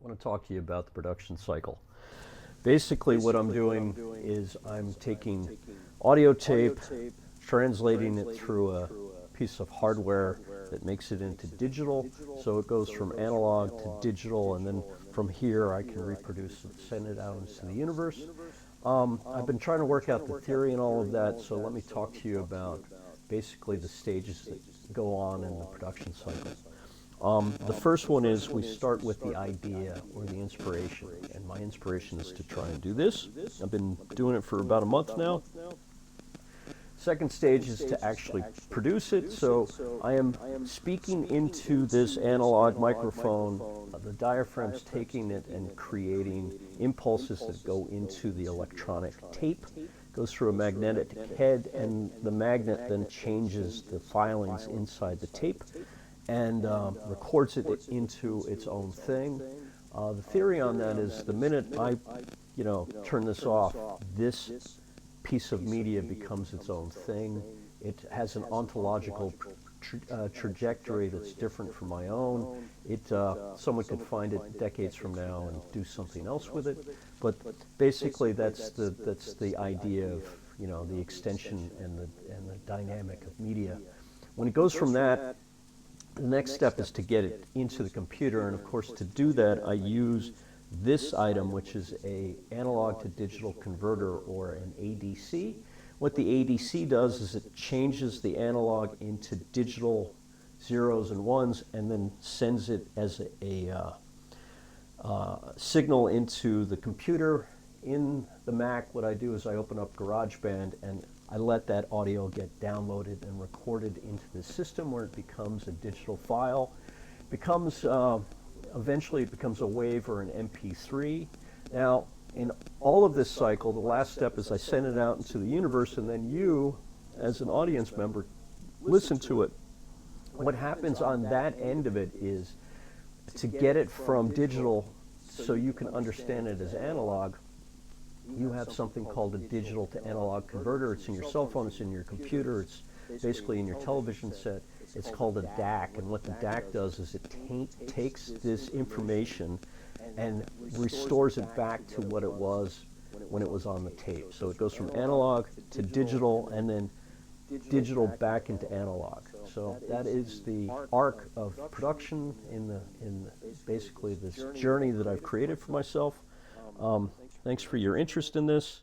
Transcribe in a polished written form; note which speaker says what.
Speaker 1: want to talk to you about the production cycle. Basically what I'm doing is I'm taking audio tape, translating it through a piece of hardware that makes it into digital, so it goes from analog to digital, and then from here I can reproduce it, send it out into the universe. I've been trying to work out the theory and all of that, so let me talk to you about basically the stages that go on in the production cycle. The first one is we start with the idea or the inspiration, and my inspiration is to try and do this. I've been doing it for about a month now. Second stage is to actually produce it, so I am speaking into this analog microphone. The diaphragm's taking it and creating impulses that go into the electronic tape, goes through a magnetic head, and the magnet then changes the filings inside the tape and records it into its own thing. The theory on that is the minute I, turn this off, this piece of media becomes its own thing. It has an ontological trajectory that's different from my own. Someone could find it decades from now and do something else with it. But basically, that's the idea of the extension and the dynamic of media. When it goes from that, the next step is to get it into the computer, and of course to do that I use this item, which is a analog to digital converter, or an ADC. What the ADC does is it changes the analog into digital zeros and ones and then sends it as a signal into the computer. In the Mac, what I do is I open up GarageBand and I let that audio get downloaded and recorded into the system, where it becomes a digital file. Eventually it becomes a WAV or an MP3. Now, in all of this cycle, the last step is I send it out into the universe, and then you, as an audience member, listen to it. What happens on that end of it is, to get it from digital so you can understand it as analog, you have something called a digital to analog converter. It's in your cell phone, it's in your computer, it's basically in your television set. It's called a DAC, and what the DAC does is it takes this information and restores it back to what it was when it was on the tape. So it goes from analog to digital, and then digital back into analog. So that is the arc of production in basically this journey that I've created for myself. Thanks for your interest in this.